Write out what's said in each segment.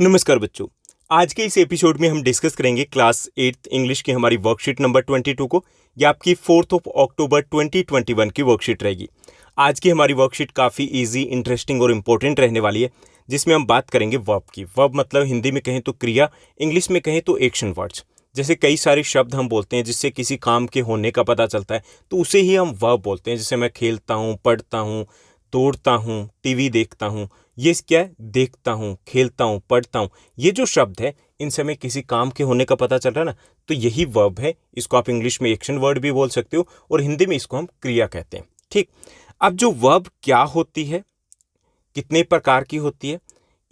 नमस्कार बच्चों। आज के इस एपिसोड में हम डिस्कस करेंगे क्लास 8th इंग्लिश की हमारी वर्कशीट नंबर 22 को। ये आपकी 4 अक्टूबर 2021 की वर्कशीट रहेगी। आज की हमारी वर्कशीट काफ़ी इजी, इंटरेस्टिंग और इम्पोर्टेंट रहने वाली है, जिसमें हम बात करेंगे वर्ब की। वर्ब मतलब हिंदी में कहें तो क्रिया, इंग्लिश में कहें तो एक्शन वर्ड्स। जैसे कई सारे शब्द हम बोलते हैं जिससे किसी काम के होने का पता चलता है, तो उसे ही हम वर्ब बोलते हैं। जैसे मैं खेलता हूँ, पढ़ता हूँ, दौड़ता हूँ, टीवी देखता हूँ। ये क्या है? देखता हूँ, खेलता हूँ, पढ़ता हूँ। ये जो शब्द है, इनसे हमें किसी काम के होने का पता चल रहा है ना, तो यही वर्ब है। इसको आप इंग्लिश में एक्शन वर्ड भी बोल सकते हो और हिंदी में इसको हम क्रिया कहते हैं। ठीक। अब जो वर्ब क्या होती है, कितने प्रकार की होती है,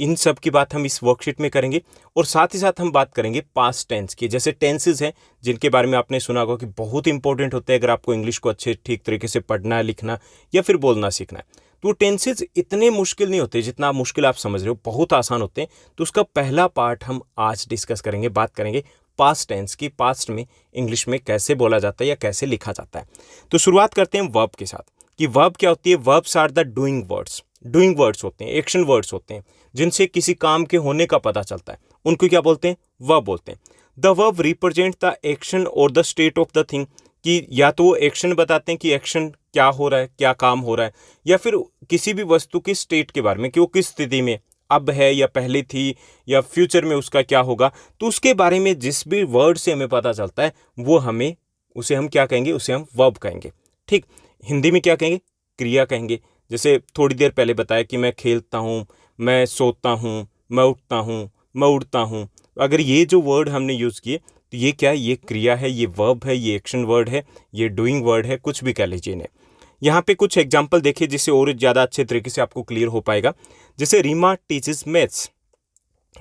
इन सब की बात हम इस वर्कशीट में करेंगे। और साथ ही साथ हम बात करेंगे पास्ट टेंस की। जैसे टेंसेज हैं जिनके बारे में आपने सुना होगा कि बहुत इंपॉर्टेंट होते हैं अगर आपको इंग्लिश को अच्छे ठीक तरीके से पढ़ना, लिखना या फिर बोलना सीखना है। तो टेंसेज इतने मुश्किल नहीं होते जितना मुश्किल आप समझ रहे हो, बहुत आसान होते हैं। तो उसका पहला पार्ट हम आज डिस्कस करेंगे, बात करेंगे पास्ट टेंस की। पास्ट में इंग्लिश में कैसे बोला जाता है या कैसे लिखा जाता है। तो शुरुआत करते हैं वर्ब के साथ कि वर्ब क्या होती है। Verbs are the doing words. Doing words होते हैं, एक्शन वर्ड्स होते हैं, जिनसे किसी काम के होने का पता चलता है। उनको क्या बोलते हैं? वर्ब बोलते हैं। The verb represent the action और the state of the thing, कि या तो वो एक्शन बताते हैं कि एक्शन क्या हो रहा है, क्या काम हो रहा है, या फिर किसी भी वस्तु की स्टेट के बारे में कि वो किस स्थिति में अब है या पहले थी या फ्यूचर में उसका क्या होगा। तो उसके बारे में जिस भी वर्ड से हमें पता चलता है वो हमें, उसे हम क्या कहेंगे? उसे हम वर्ब कहेंगे। ठीक। हिंदी में क्या कहेंगे? क्रिया कहेंगे। जैसे थोड़ी देर पहले बताया कि मैं खेलता हूँ, मैं सोता हूँ, मैं उठता हूँ, मैं उड़ता हूँ। अगर ये जो वर्ड हमने यूज़ किए तो ये क्या है? ये क्रिया है, ये वर्ब है, ये एक्शन वर्ड है, ये डूइंग वर्ड है, कुछ भी कह लीजिए इन्हें। यहाँ पे कुछ एग्जाम्पल देखिए जिससे और ज़्यादा अच्छे तरीके से आपको क्लियर हो पाएगा। जैसे Reema teaches maths.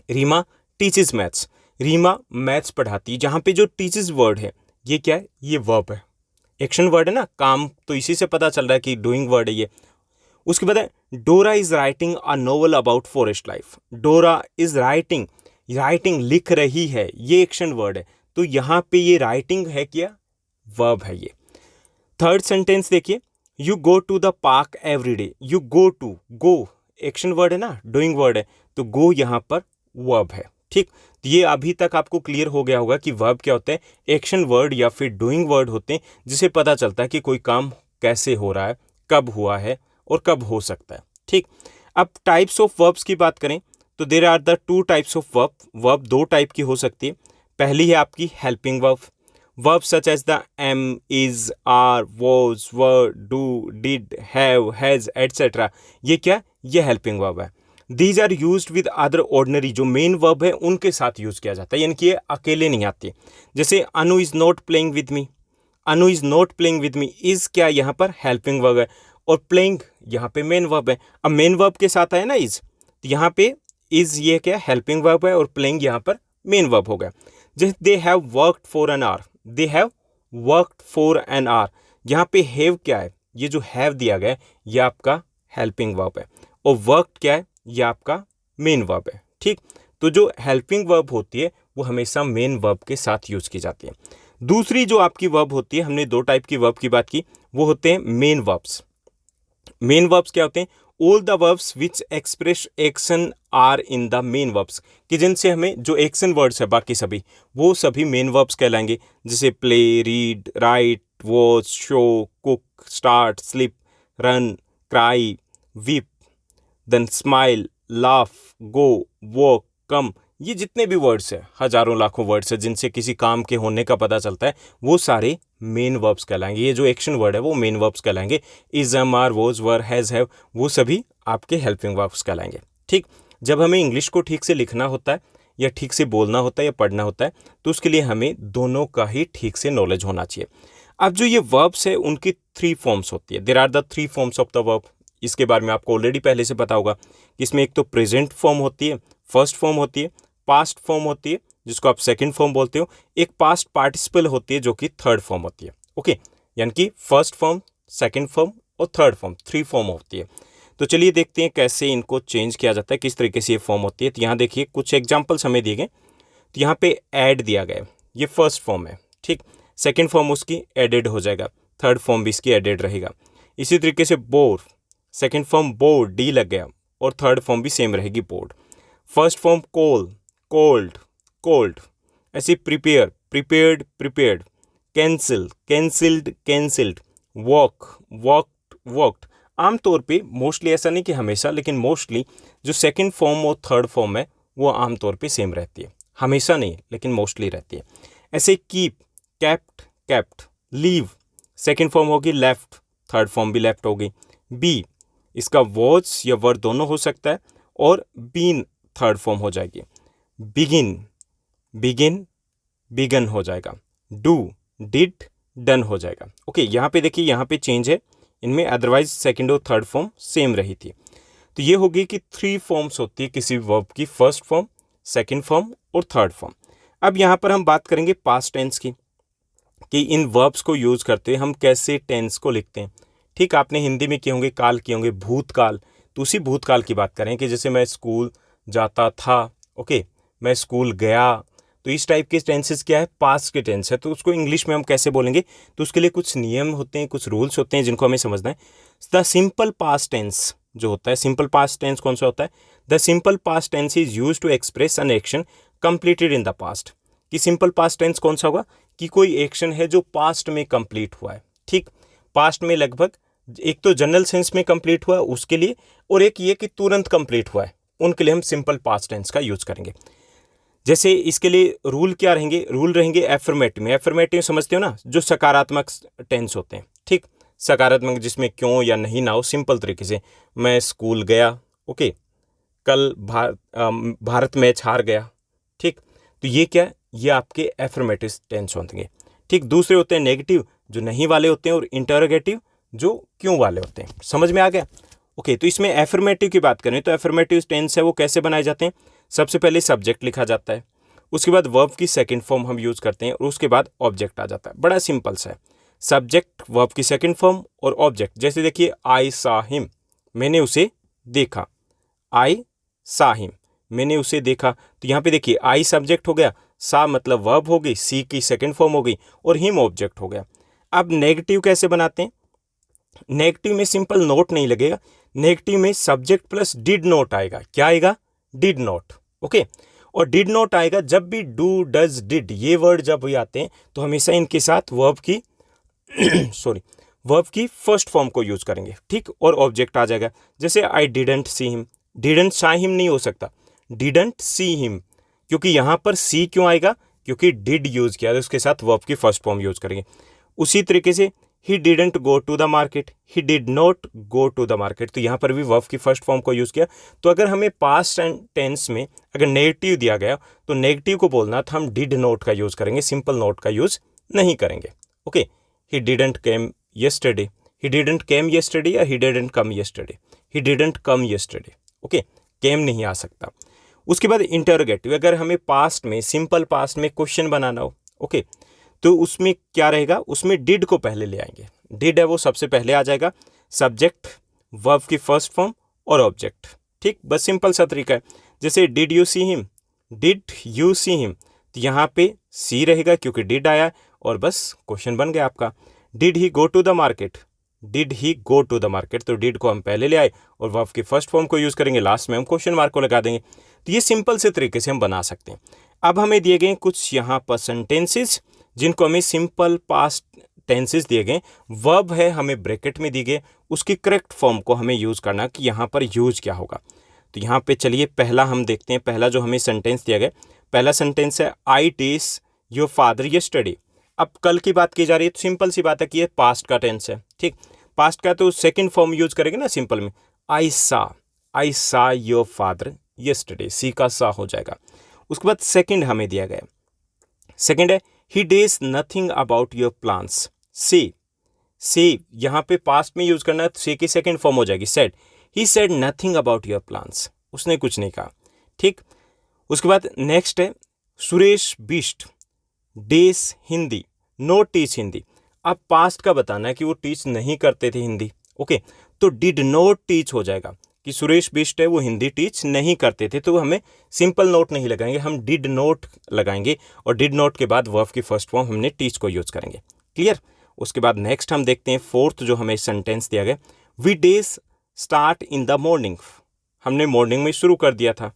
Reema teaches maths. Reema maths पढ़ाती है। जहाँ पे जो टीचेस वर्ड है ये क्या है? ये वर्ब है, एक्शन वर्ड है ना, काम तो इसी से पता चल रहा है कि डूइंग वर्ड है ये। उसके बाद है डोरा is writing a novel about forest life. डोरा इज राइटिंग, राइटिंग लिख रही है, ये एक्शन वर्ड है। तो यहाँ पे ये राइटिंग है क्या? वर्ब है ये। थर्ड सेंटेंस देखिए, you go to the park every day. You go to, go action word है ना, डूइंग वर्ड है, तो गो यहाँ पर वर्ब है। ठीक। तो ये अभी तक आपको क्लियर हो गया होगा कि वर्ब क्या होता है। एक्शन वर्ड या फिर डूइंग वर्ड होते हैं जिसे पता चलता है कि कोई काम कैसे हो रहा है, कब हुआ है और कब हो सकता है। ठीक। अब टाइप्स ऑफ वर्ब्स की बात करें तो there are the two types of verb. Verb दो टाइप की हो सकती है। पहली है आपकी helping verb. Verb such as the am, is, are, was, were, do, did, have, has etcetera. ये क्या? ये हेल्पिंग वर्ब है। These are used with other ordinary, जो मेन वर्ब है उनके साथ यूज किया जाता है, यानी कि ये अकेले नहीं आती। जैसे Anu is not playing with me. Anu is not playing with me, is क्या यहाँ पर? हेल्पिंग वर्ब है, और प्लेइंग यहाँ पे मेन वर्ब है। अब मेन वर्ब के साथ आया ना इज, तो यहाँ पे इज ये क्या? हेल्पिंग वर्ब है, और प्लेइंग यहाँ पर मेन वर्ब हो गया। जैसे they have worked for an hour. They have worked for an hour, यहाँ पे हैव क्या है? ये जो हैव दिया गया है ये आपका हेल्पिंग वर्ब है, और वर्कड क्या है? ये आपका मेन वर्ब है। ठीक। तो जो हेल्पिंग वर्ब होती है वो हमेशा मेन वर्ब के साथ यूज की जाती है। दूसरी जो आपकी वर्ब होती है, हमने दो टाइप की वर्ब की बात की, वो होते हैं मेन वर्ब्स। मेन वर्ब्स क्या होते हैं? All the verbs which express action are in the main verbs, कि जिनसे हमें जो एक्शन वर्ड्स है बाकी सभी, वो सभी मेन वर्ब्स कहलाएंगे। जैसे play, read, write, watch, show, cook, start, slip, run, cry, weep, then smile, laugh, go, walk, come. ये जितने भी वर्ड्स हैं, हजारों लाखों वर्ड्स हैं जिनसे किसी काम के होने का पता चलता है, वो सारे मेन वर्ब्स कहलाएंगे। ये जो एक्शन वर्ड है वो मेन वर्ब्स कहलाएंगे। Is, am, are, was, were, has, have, वो सभी आपके हेल्पिंग वर्ब्स कहलाएंगे। ठीक। जब हमें इंग्लिश को ठीक से लिखना होता है या ठीक से बोलना होता है या पढ़ना होता है, तो उसके लिए हमें दोनों का ही ठीक से नॉलेज होना चाहिए। अब जो ये वर्ब्स है उनकी थ्री फॉर्म्स होती है। There are the three forms of the verb. इसके बारे में आपको ऑलरेडी पहले से पता होगा। इसमें एक तो प्रेजेंट फॉर्म होती है, फर्स्ट फॉर्म होती है, पास्ट फॉर्म होती है जिसको आप सेकंड फॉर्म बोलते हो, एक पास्ट पार्टिसिपल होती है जो कि थर्ड फॉर्म होती है। ओके, यानी कि फर्स्ट फॉर्म, सेकंड फॉर्म और थर्ड फॉर्म, थ्री फॉर्म होती है। तो चलिए देखते हैं कैसे इनको चेंज किया जाता है, किस तरीके से ये फॉर्म होती है। तो यहाँ देखिए कुछ एग्जाम्पल्स हमें दिए गए। तो यहाँ पे ऐड दिया गया है, ये फर्स्ट फॉर्म है। ठीक। सेकेंड फॉर्म उसकी एडेड हो जाएगा, थर्ड फॉर्म भी इसकी एडेड रहेगा। इसी तरीके से bore, second form board, D लग गया, और थर्ड फॉर्म भी सेम रहेगी बोर्ड। फर्स्ट फॉर्म कोल, कोल्ड, कोल्ड। ऐसे prepare, prepared, prepared. Cancel, cancelled, cancelled. Walk, walked, walked. आमतौर पे मोस्टली, ऐसा नहीं कि हमेशा, लेकिन मोस्टली जो सेकंड फॉर्म और थर्ड फॉर्म है वो आमतौर पे सेम रहती है। हमेशा नहीं, लेकिन मोस्टली रहती है। ऐसे keep, kept, kept. Leave, second form होगी लेफ्ट, थर्ड फॉर्म भी लेफ्ट होगी। बी, इसका वॉज या वर दोनों हो सकता है, और बीन थर्ड फॉर्म हो जाएगी। बिगिन, बिगिन, बिगन हो जाएगा। डू, डिड, डन हो जाएगा। ओके, यहाँ पे देखिए, यहाँ पे चेंज है इनमें, अदरवाइज सेकंड और थर्ड फॉर्म सेम रही थी। तो ये होगी कि 3 फॉर्म्स होती है किसी वर्ब की, फर्स्ट फॉर्म, सेकंड फॉर्म और थर्ड फॉर्म। अब यहाँ पर हम बात करेंगे पास्ट टेंस की, कि इन वर्ब्स को यूज करते हुए हम कैसे टेंस को लिखते हैं। ठीक, आपने हिंदी में किए होंगे, काल किए होंगे, भूतकाल। तो उसी भूतकाल की बात करें कि जैसे मैं स्कूल जाता था, ओके, मैं स्कूल गया। तो इस टाइप के टेंसेस क्या है, पास्ट के टेंस है। तो उसको इंग्लिश में हम कैसे बोलेंगे, तो उसके लिए कुछ नियम होते हैं, कुछ रूल्स होते हैं जिनको हमें समझना है। द सिंपल पास्ट टेंस जो होता है, सिंपल पास्ट टेंस कौन सा होता है, the simple past tense is use to express an action completed in the past. कि सिंपल पास्ट टेंस कौन सा होगा, कि कोई एक्शन है जो पास्ट में कंप्लीट हुआ है। ठीक, पास्ट में लगभग, एक तो जनरल सेंस में कंप्लीट हुआ है उसके लिए, और एक ये कि तुरंत कंप्लीट हुआ है, उनके लिए हम सिंपल पास्ट टेंस का यूज करेंगे। जैसे इसके लिए रूल क्या रहेंगे, रूल रहेंगे एफर्मेटिव में। एफर्मेटिव समझते हो ना, जो सकारात्मक टेंस होते हैं। ठीक, सकारात्मक जिसमें क्यों या नहीं ना हो, सिंपल तरीके से, मैं स्कूल गया, ओके, कल भारत मैच हार गया। ठीक, तो ये क्या है, ये आपके एफर्मेटिव टेंस होंगे। ठीक, दूसरे होते हैं नेगेटिव, जो नहीं वाले होते हैं, और इंटरोगेटिव, जो क्यों वाले होते हैं। समझ में आ गया? ओके, तो इसमें एफर्मेटिव की बात करें तो एफर्मेटिव टेंस है वो कैसे बनाए जाते हैं, सबसे पहले सब्जेक्ट लिखा जाता है, उसके बाद वर्ब की सेकंड फॉर्म हम यूज करते हैं, और उसके बाद ऑब्जेक्ट आ जाता है। बड़ा सिंपल सा है, सब्जेक्ट, वर्ब की सेकंड फॉर्म और ऑब्जेक्ट। जैसे देखिए, आई सा हिम, मैंने उसे देखा। आई सा हिम, मैंने उसे देखा। तो यहाँ पे देखिए, आई सब्जेक्ट हो गया, सा मतलब वर्ब हो गई, सी की सेकंड फॉर्म हो गई, और हिम ऑब्जेक्ट हो गया। अब नेगेटिव कैसे बनाते हैं, नेगेटिव में सिंपल नोट नहीं लगेगा, नेगेटिव में सब्जेक्ट प्लस डिड नोट आएगा। क्या आएगा, डिड नोट। ओके, और डिड नोट आएगा जब भी डू, डज, डिड ये वर्ड जब भी आते हैं तो हमेशा इनके साथ वर्ब की सॉरी, वर्ब की फर्स्ट फॉर्म को यूज करेंगे। ठीक, और ऑब्जेक्ट आ जाएगा। जैसे I didn't see him, didn't सा हिम नहीं हो सकता, डिडंट सी हिम, क्योंकि यहां पर सी क्यों आएगा, क्योंकि डिड यूज किया, तो उसके साथ वर्ब की फर्स्ट फॉर्म यूज करेंगे। उसी तरीके से he didn't go to the market, he did not go to the market, तो यहाँ पर भी वर्ब की फर्स्ट फॉर्म को यूज़ किया। तो अगर हमें पास्ट टेंस में अगर नेगेटिव दिया गया तो नेगेटिव को बोलना तो हम डिड नोट का यूज़ करेंगे, सिंपल नोट का यूज़ नहीं करेंगे। Okay, he didn't came yesterday, he didn't came yesterday या he didn't come yesterday, he didn't come yesterday. Okay, came नहीं आ सकता। उसके बाद इंटरोगेटिव, अगर हमें पास्ट में, सिंपल पास्ट में क्वेश्चन बनाना हो, ओके, तो उसमें क्या रहेगा, उसमें डिड को पहले ले आएंगे। डिड है वो सबसे पहले आ जाएगा, सब्जेक्ट, वर्ब की फर्स्ट फॉर्म और ऑब्जेक्ट। ठीक, बस सिंपल सा तरीका है। जैसे did you see him, did you see him, तो यहाँ पे सी रहेगा क्योंकि डिड आया, और बस क्वेश्चन बन गया आपका। Did he go to the market, did he go to the market, तो डिड को हम पहले ले आए और वर्ब की फर्स्ट फॉर्म को यूज करेंगे, लास्ट में हम क्वेश्चन मार्क को लगा देंगे। तो ये सिंपल से तरीके से हम बना सकते हैं। अब हमें दिए गए कुछ यहाँ पर सेंटेंसेस जिनको हमें सिंपल पास्ट टेंसेस दिए गए, वर्ब है हमें ब्रैकेट में दी गए, उसकी करेक्ट फॉर्म को हमें यूज करना कि यहाँ पर यूज क्या होगा। तो यहाँ पे चलिए पहला हम देखते हैं, पहला जो हमें सेंटेंस दिया गया, पहला सेंटेंस है आई टेस्ट योर फादर यस्टरडे। अब कल की बात की जा रही है तो सिंपल सी बात है कि ये पास्ट का टेंस है। ठीक, पास्ट का तो सेकंड फॉर्म यूज करेंगे ना सिंपल में, आई सा योर फादर यस्टरडे, सी का सा हो जाएगा। उसके बाद सेकंड हमें दिया गया, सेकंड है he does nothing about your plans. से यहाँ पे पास्ट में यूज करना है तो से की सेकंड फॉर्म हो जाएगी said, he said nothing about your plans, उसने कुछ नहीं कहा। ठीक, उसके बाद नेक्स्ट है Suresh Bisht days Hindi know teach Hindi. अब पास्ट का बताना है कि वो टीच नहीं करते थे हिंदी। ओके, तो डिड नॉट टीच हो जाएगा कि सुरेश बिष्ट है वो हिंदी टीच नहीं करते थे, तो हमें सिंपल नोट नहीं लगाएंगे, हम डिड नॉट लगाएंगे, और डिड नॉट के बाद वर्ब की फर्स्ट फॉर्म हमने टीच को यूज करेंगे। क्लियर? उसके बाद नेक्स्ट हम देखते हैं फोर्थ जो हमें सेंटेंस दिया गया, we days start in the morning, हमने मॉर्निंग में शुरू कर दिया था।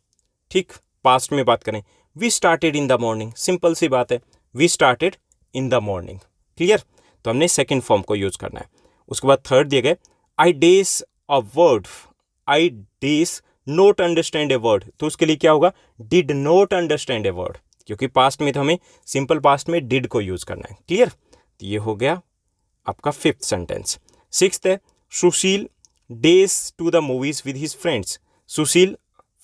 ठीक, पास्ट में बात करें, we started in the morning, simple सी बात है, we started in the morning. Clear? तो हमने सेकेंड फॉर्म को यूज करना है। उसके बाद थर्ड दिए गए, I does a word, I does not understand a word, तो उसके लिए क्या होगा, did not understand a word, क्योंकि पास्ट में तो हमें सिंपल पास्ट में डिड को यूज करना है। क्लियर? तो ये हो गया आपका फिफ्थ सेंटेंस। सिक्स्थ है, Sushil does to the movies with his friends, Sushil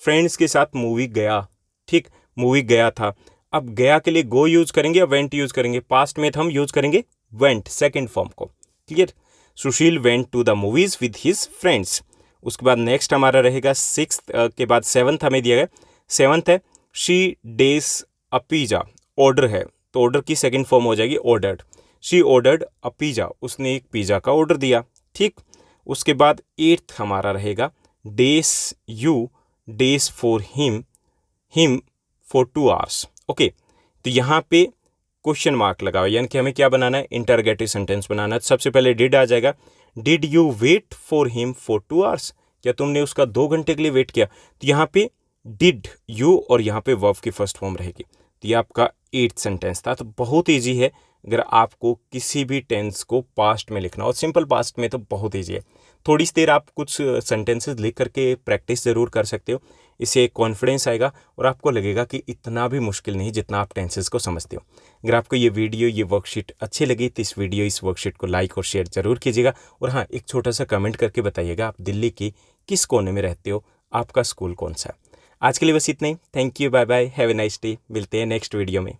friends के साथ मूवी गया। ठीक, मूवी गया था। अब गया के लिए गो यूज करेंगे या वेंट यूज करेंगे? पास्ट में तो हम यूज करेंगे वेंट, सेकेंड फॉर्म को। Clear? Sushil went to the movies with his friends. उसके बाद नेक्स्ट हमारा रहेगा सिक्स्थ के बाद सेवन्थ हमें दिया गया। सेवन्थ है, she days a pizza, order है तो ऑर्डर की सेकेंड फॉर्म हो जाएगी ordered. She ordered a pizza, उसने एक पिज़्ज़ा का ऑर्डर दिया। ठीक, उसके बाद एट्थ हमारा रहेगा, days you days for him, him for 2 hours. Okay, तो यहाँ पे क्वेश्चन मार्क लगाओ, यानी कि हमें क्या बनाना है, इंटरोगेटिव सेंटेंस बनाना है। तो सबसे पहले डिड आ जाएगा, did you wait for him for 2 hours, क्या तुमने उसका 2 घंटे के लिए वेट किया? तो यहाँ पे डिड यू और यहाँ पे वर्ब की फर्स्ट फॉर्म रहेगी। तो ये आपका 8th सेंटेंस था। तो बहुत ईजी है, अगर आपको किसी भी टेंस को पास्ट में लिखना, और सिंपल पास्ट में तो बहुत ईजी है। थोड़ी सी देर आप कुछ सेंटेंसेस लिख करके प्रैक्टिस ज़रूर कर सकते हो, इससे एक कॉन्फिडेंस आएगा और आपको लगेगा कि इतना भी मुश्किल नहीं जितना आप टेंसेस को समझते हो। अगर आपको ये वीडियो, ये वर्कशीट अच्छी लगी तो इस वर्कशीट को लाइक और शेयर ज़रूर कीजिएगा। और हाँ, एक छोटा सा कमेंट करके बताइएगा आप दिल्ली की किस कोने में रहते हो, आपका स्कूल कौन सा है। आज के लिए बस इतना ही। Thank you, bye bye, have a nice day. मिलते हैं नेक्स्ट वीडियो में।